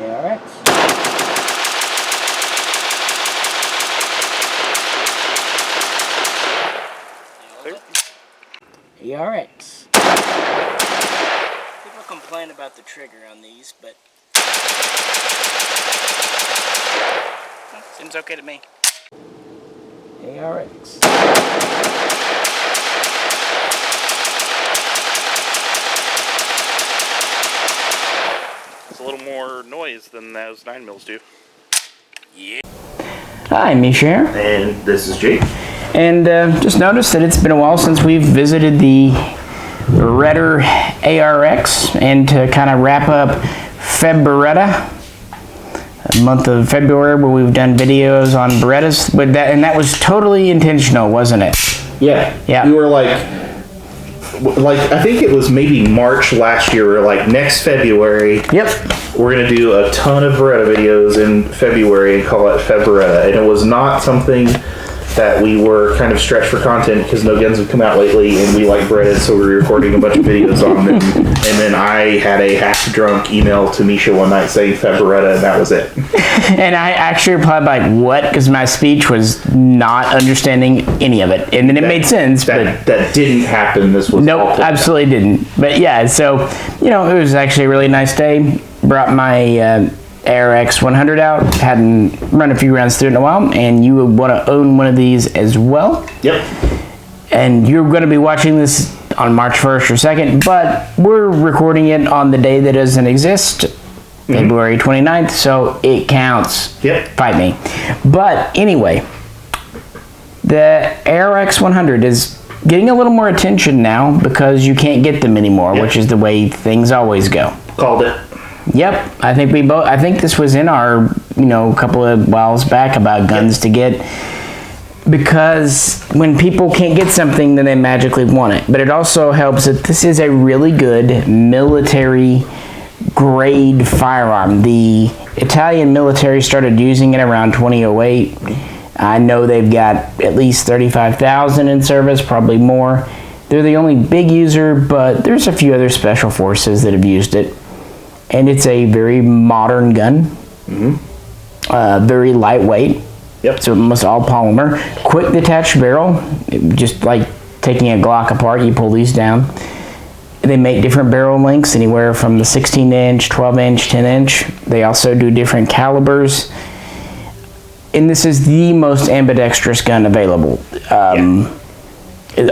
ARX. ARX. People complain about the trigger on these, but seems okay to me. ARX. It's a little more noise than those 9mm do. Yeah. Hi, Mishaco. And this is Jake. And just noticed that it's been a while since we've visited the Redder ARX, and to kind of wrap up Feberetta, the month of February, where we've done videos on Berettas, but that was totally intentional, wasn't it? Yeah. Yeah. We were like I think it was maybe March last year. We were like, next February. Yep. We're gonna do a ton of Beretta videos in February and call it Feberetta, and it was not something that we were kind of stretched for content because no guns have come out lately, and we like Beretta, so we were recording a bunch of videos on them. And then I had a half-drunk email to Misha one night saying Feberetta, and that was it. And I actually replied like, "What?" Because my speech was not understanding any of it, and then it made sense. But that didn't happen. This was nope, absolutely didn't. But yeah, so it was actually a really nice day. Brought my ARX100 out. Hadn't run a few rounds through it in a while, and you would want to own one of these as well. Yep. And you're going to be watching this on March 1st or 2nd, but we're recording it on the day that doesn't exist, February 29th, so it counts. Yep. Fight me. But anyway, the ARX100 is getting a little more attention now because you can't get them anymore, which is the way things always go. Called it. Yep, I think we both. I think this was in our, couple of whiles back about guns to get, because when people can't get something, then they magically want it. But it also helps that this is a really good military grade firearm. The Italian military started using it around 2008. I know they've got at least 35,000 in service, probably more. They're the only big user, but there's a few other special forces that have used it. And it's a very modern gun, very lightweight. Yep. So almost all polymer. Quick detached barrel, just like taking a Glock apart, you pull these down. They make different barrel lengths, anywhere from the 16-inch, 12-inch, 10-inch. They also do different calibers. And this is the most ambidextrous gun available.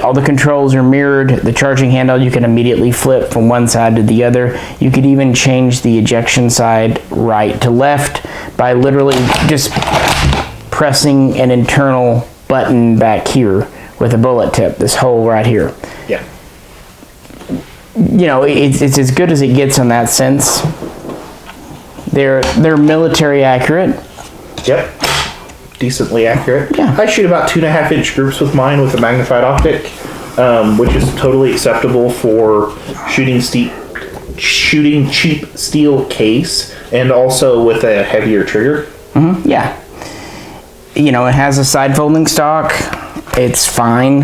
All the controls are mirrored. The charging handle you can immediately flip from one side to the other. You could even change the ejection side right to left by literally just pressing an internal button back here with a bullet tip, this hole right here. Yeah. It's as good as it gets in that sense. They're military accurate. Yep. Decently accurate. Yeah. I shoot about 2.5-inch groups with mine with a magnified optic, which is totally acceptable for shooting cheap steel case, and also with a heavier trigger. Yeah. It has a side folding stock. It's fine.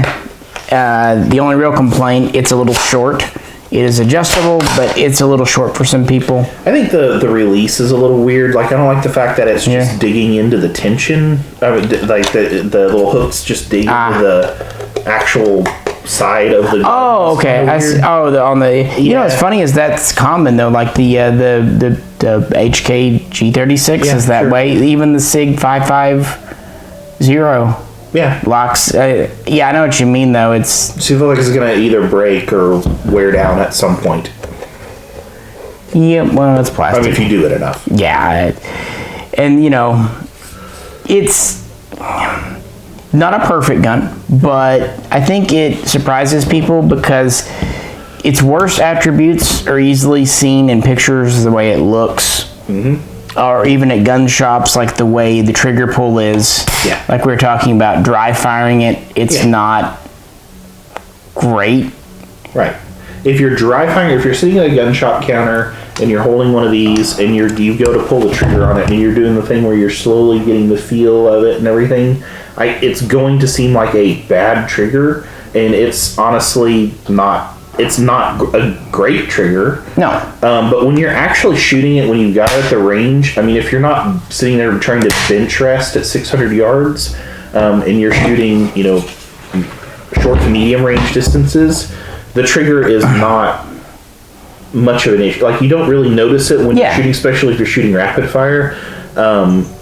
The only real complaint, it's a little short. It is adjustable, but it's a little short for some people. I think the release is a little weird. Like, I don't like the fact that it's just digging into the tension. Like the little hooks just dig into the actual side of the gun. Oh, okay. What's funny is that's common though. Like the HK G36 is that way. Even the Sig 550. Yeah. Locks. I know what you mean though. So you feel like it's going to either break or wear down at some point. Yeah, well, it's plastic. I mean, if you do it enough. Yeah. And, it's not a perfect gun, but I think it surprises people because its worst attributes are easily seen in pictures, the way it looks. Or even at gun shops, like the way the trigger pull is. Yeah. Like we were talking about dry firing it, it's not great. Right. If you're dry firing, if you're sitting at a gun shop counter and you're holding one of these and you go to pull the trigger on it and you're doing the thing where you're slowly getting the feel of it and everything, it's going to seem like a bad trigger, and it's honestly not it's not a great trigger. No. But when you're actually shooting it, when you got it at the range, I mean, if you're not sitting there trying to bench rest at 600 yards, and you're shooting, short to medium range distances, the trigger is not much of an issue. Like, you don't really notice it when you're shooting, especially if you're shooting rapid fire.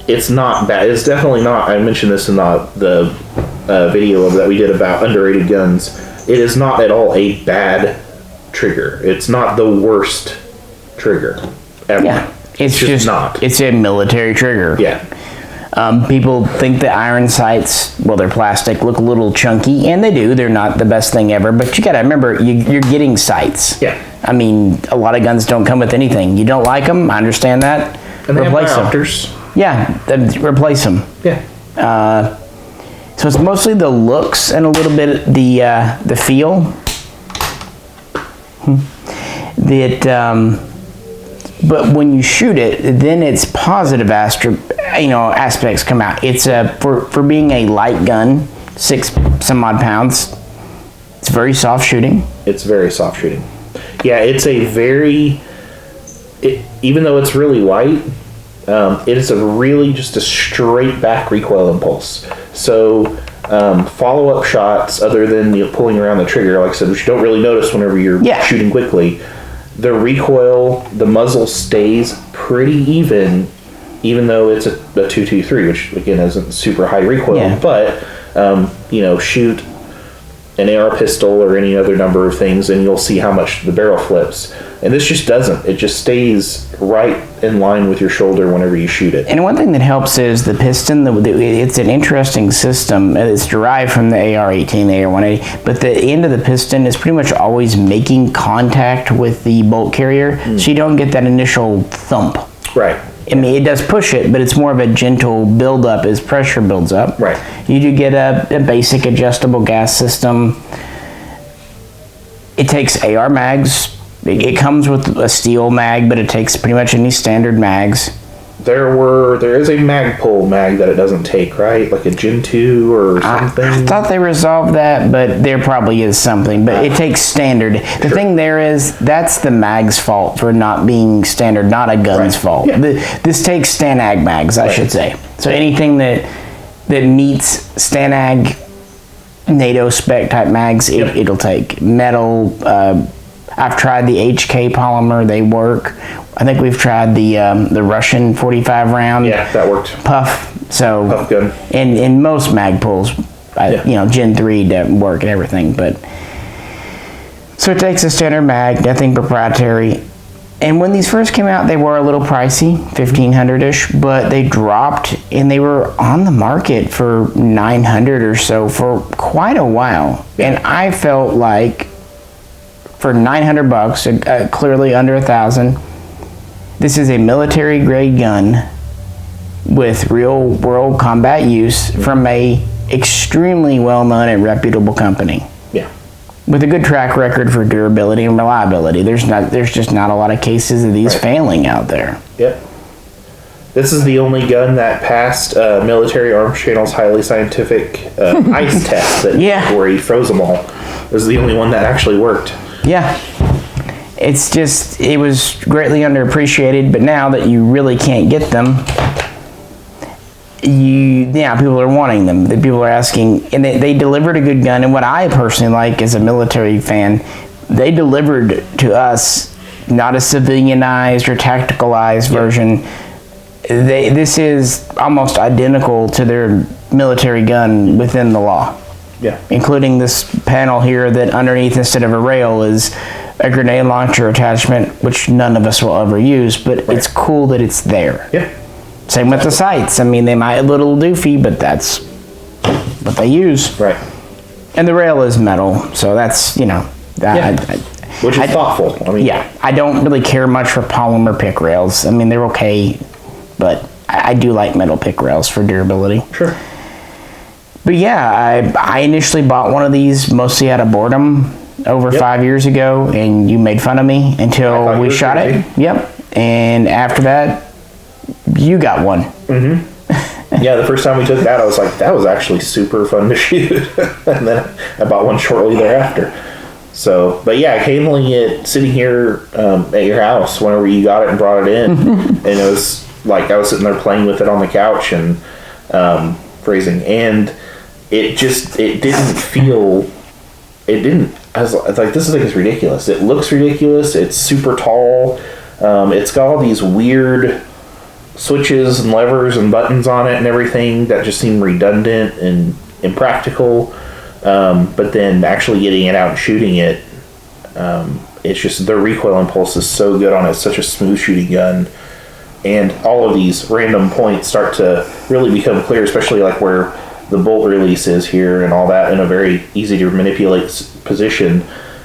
It's not bad. It's definitely not. I mentioned this in the video that we did about underrated guns. It is not at all a bad trigger. It's not the worst trigger ever. Yeah, it's just not. It's a military trigger. Yeah. People think the iron sights, well, they're plastic, look a little chunky, and they do. They're not the best thing ever, but you got to remember, you're getting sights. Yeah. I mean, a lot of guns don't come with anything. You don't like them, I understand that. And they replace have them. Yeah. Replace them. Yeah. So it's mostly the looks and a little bit the feel. But when you shoot it, then its positive aspects come out. It's for being a light gun, 6 some odd pounds. It's very soft shooting. It's very soft shooting. Yeah, it's a very. Even though it's really light, it is just a straight back recoil impulse. So follow-up shots, other than pulling around the trigger, like I said, which you don't really notice whenever you're shooting quickly, the recoil, the muzzle stays pretty even though it's a 223, which again isn't super high recoil. But shoot an AR pistol or any other number of things, and you'll see how much the barrel flips. And this just doesn't. It just stays right in line with your shoulder whenever you shoot it. And one thing that helps is the piston. It's an interesting system. It's derived from the AR-18, the AR-180, but the end of the piston is pretty much always making contact with the bolt carrier, so you don't get that initial thump. Right. I mean, it does push it, but it's more of a gentle build-up as pressure builds up. Right. You do get a basic adjustable gas system. It takes AR mags. It comes with a steel mag, but it takes pretty much any standard mags. There is a Magpul mag that it doesn't take, right? Like a Gen 2 or something? I thought they resolved that, but there probably is something. But it takes standard. The thing there is, that's the mag's fault for not being standard, not a gun's fault. Yeah. This takes Stanag mags, I should say. So anything that meets Stanag, NATO spec type mags, it'll take. Metal, I've tried the HK polymer, they work. I think we've tried the Russian 45 round. Yeah, that worked. Puff. So Puff gun. And most Magpuls, Gen 3 doesn't work and everything, but so it takes a standard mag, nothing proprietary. And when these first came out, they were a little pricey, $1,500-ish, but they dropped and they were on the market for $900 or so for quite a while. Yeah. And I felt like for $900, clearly under $1,000, this is a military grade gun with real world combat use from a extremely well known and reputable company. Yeah. With a good track record for durability and reliability. There's just not a lot of cases of these failing out there. Yep. This is the only gun that passed Military Arms Channel's highly scientific ice test where he froze them all. This is the only one that actually worked. Yeah. It was greatly underappreciated, but now that you really can't get them, people are wanting them. The people are asking, and they delivered a good gun. And what I personally like as a military fan, they delivered to us not a civilianized or tacticalized version. This is almost identical to their military gun within the law. Yeah. Including this panel here that underneath, instead of a rail, is a grenade launcher attachment, which none of us will ever use, but it's cool that it's there. Yeah. Same with the sights. I mean, they might a little doofy, but that's what they use. Right. And the rail is metal, so that's, which is thoughtful. I mean, I don't really care much for polymer pick rails. I mean, they're okay, but I do like metal pick rails for durability. Sure. But yeah, I initially bought one of these mostly out of boredom over 5 years ago, and you made fun of me until we shot it. Yep. And after that, you got one. Mm-hmm. Yeah, the first time we took that, I was like, that was actually super fun to shoot. And then I bought one shortly thereafter. So, but yeah, handling it, sitting here at your house whenever you got it and brought it in, and it was like I was sitting there playing with it on the couch and phrasing, and it didn't feel, I was like, this is ridiculous. It looks ridiculous. It's super tall. It's got all these weird switches and levers and buttons on it and everything that just seem redundant and impractical. But then actually getting it out and shooting it, it's just the recoil impulse is so good on it. It's such a smooth shooting gun. And all of these random points start to really become clear, especially like where the bolt release is here and all that in a very easy to manipulate position.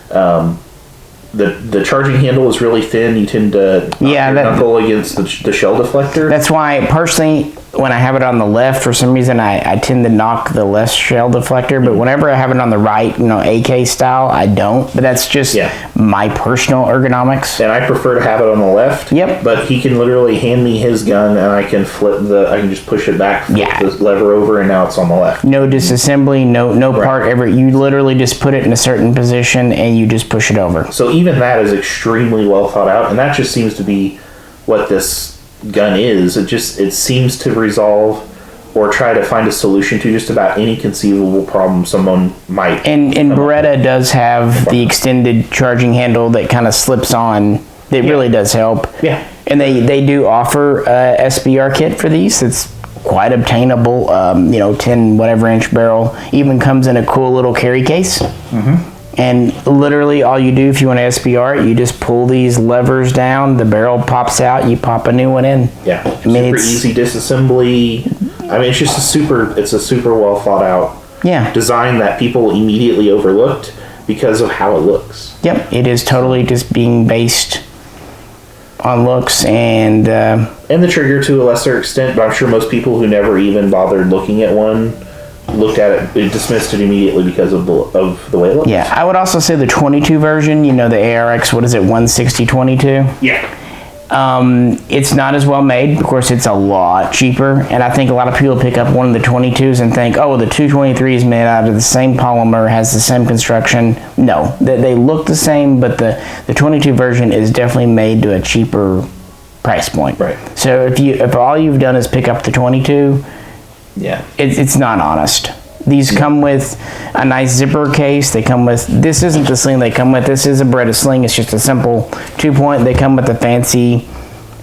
The charging handle is really thin. You tend to knock your knuckle against the shell deflector. That's why, personally, when I have it on the left, for some reason, I tend to knock the left shell deflector. But whenever I have it on the right, AK style, I don't. But that's just my personal ergonomics. And I prefer to have it on the left. Yep. But he can literally hand me his gun, and I can I can just push it back, flip the lever over, and now it's on the left. No disassembly, no part ever. You literally just put it in a certain position, and you just push it over. So even that is extremely well thought out, and that just seems to be what this gun is. It seems to resolve or try to find a solution to just about any conceivable problem someone might. And Beretta does have the extended charging handle that kind of slips on. It really does help. Yeah. And they do offer a SBR kit for these. It's quite obtainable. 10 whatever inch barrel. Even comes in a cool little carry case. Mm-hmm. And literally all you do if you want to SBR it, you just pull these levers down, the barrel pops out, you pop a new one in. Yeah. Super easy disassembly. I mean, it's just a super well thought out design that people immediately overlooked because of how it looks. Yep. It is totally just being based on looks and the trigger to a lesser extent, but I'm sure most people who never even bothered looking at one looked at it, dismissed it immediately because of the way it looks. Yeah, I would also say the 22 version, the ARX, 16022? Yeah. It's not as well made. Of course, it's a lot cheaper, and I think a lot of people pick up one of the 22s and think, oh, the 223 is made out of the same polymer, has the same construction. No, they look the same, but the 22 version is definitely made to a cheaper price point. Right. So if all you've done is pick up the 22, it's not honest. These come with a nice zipper case. They come with, this isn't the sling they come with. This is a Beretta sling. It's just a simple 2-point. They come with a fancy,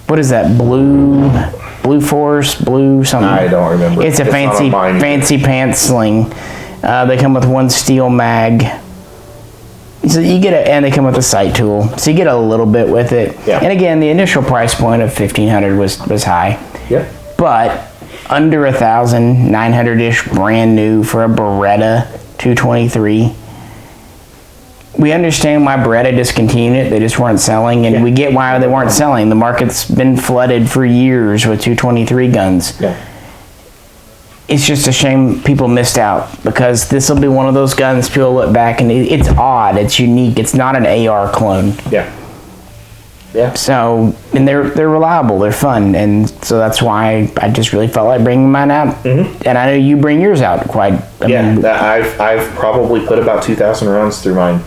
what is that, blue force, blue something. I don't remember. It's a fancy pants sling. They come with one steel mag. So you get and they come with a sight tool. So you get a little bit with it. Yeah. And again, the initial price point of $1,500 was high. Yep. But under $1,000, 900-ish, brand new for a Beretta 223. We understand why Beretta discontinued it. They just weren't selling, and we get why they weren't selling. The market's been flooded for years with 223 guns. Yeah. It's just a shame people missed out, because this will be one of those guns people look back and it's odd, it's unique, it's not an AR clone. Yeah. Yeah. So, and they're reliable, they're fun, and so that's why I just really felt like bringing mine out. Mm-hmm. And I know you bring yours out quite. I mean, I've probably put about 2,000 rounds through mine,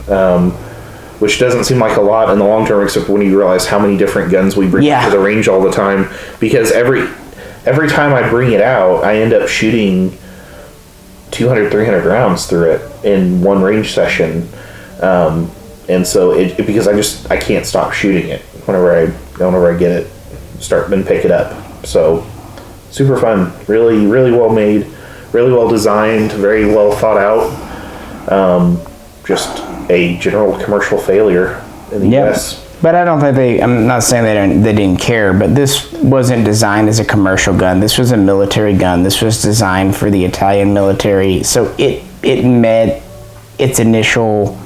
which doesn't seem like a lot in the long term, except when you realize how many different guns we bring to the range all the time. Because every time I bring it out, I end up shooting 200, 300 rounds through it in one range session. And so because I can't stop shooting it whenever I get it, start and pick it up. So super fun, really, really well made, really well designed, very well thought out. Just a general commercial failure in the US. But I don't think I'm not saying they didn't care, but this wasn't designed as a commercial gun. This was a military gun. This was designed for the Italian military. So it met its initial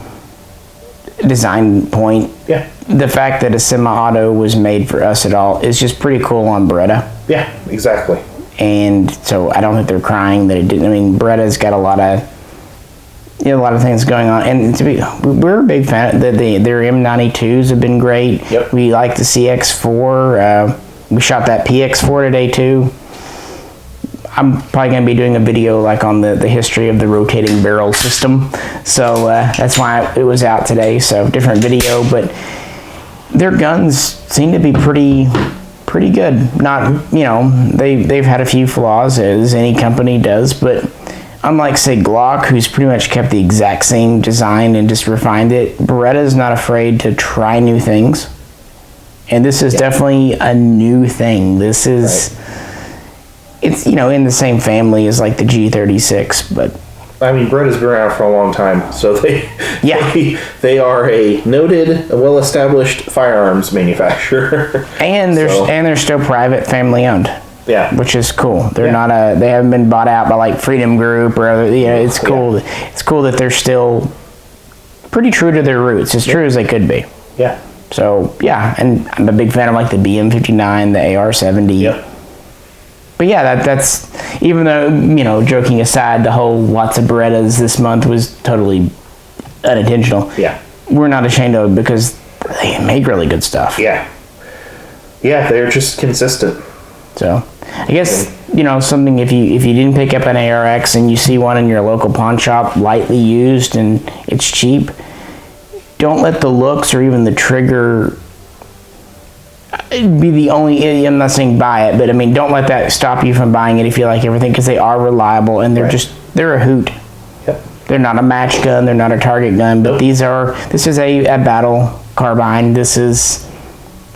design point. Yeah. The fact that a semi-auto was made for us at all is just pretty cool on Beretta. Yeah, exactly. And so I don't think they're crying that it didn't. I mean, Beretta's got a lot of things going on, and we're a big fan. Their M92s have been great. Yep. We like the CX4. We shot that PX4 today too. I'm probably going to be doing a video like on the history of the rotating barrel system. So that's why it was out today. So different video, but their guns seem to be pretty good. Not, you know, they've had a few flaws, as any company does, but unlike, say, Glock, who's pretty much kept the exact same design and just refined it, Beretta's not afraid to try new things. And this is definitely a new thing. This is, it's, you know, in the same family as like the G36, but I mean, Beretta's been around for a long time, so they are a noted, well-established firearms manufacturer. And they're still private, family owned. Yeah, which is cool. They're not they haven't been bought out by like Freedom Group or other. You know, it's cool. Yeah. It's cool that they're still pretty true to their roots, as true as they could be. Yeah. So yeah, and I'm a big fan of like the BM59, the AR70. Yep. But yeah, that's even though, you know, joking aside, the whole lots of Berettas this month was totally unintentional. Yeah. We're not ashamed of it because they make really good stuff. Yeah. Yeah, they're just consistent. So I guess, you know, something, if you didn't pick up an ARX and you see one in your local pawn shop lightly used and it's cheap, don't let the looks or even the trigger be the only, I'm not saying buy it, but I mean, don't let that stop you from buying it if you like everything, because they are reliable and they're they're a hoot. Yep. They're not a match gun, they're not a target gun, but this is a battle carbine. This is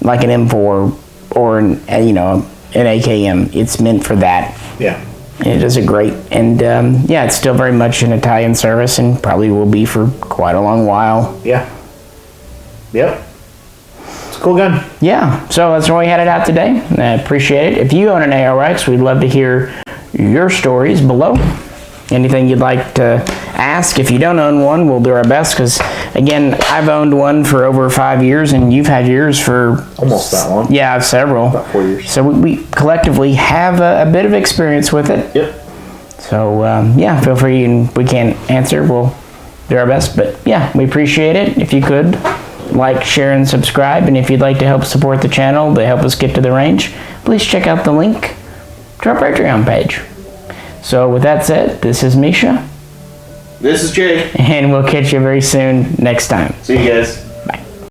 like an M4 or an AKM. It's meant for that. Yeah. And it does it great. And yeah, it's still very much an Italian service and probably will be for quite a long while. Yeah. Yep. It's a cool gun. Yeah. So that's why we had it out today. I appreciate it. If you own an ARX, we'd love to hear your stories below. Anything you'd like to ask. If you don't own one, we'll do our best, because again, I've owned one for over 5 years and you've had yours for almost that long. Yeah, several. About 4 years. So we collectively have a bit of experience with it. Yep. So yeah, feel free, and we can't answer, we'll do our best. But yeah, we appreciate it. If you could like, share, and subscribe, and if you'd like to help support the channel to help us get to the range, please check out the link to our Patreon page. So with that said, this is Misha. This is Jay. And we'll catch you very soon next time. See you guys.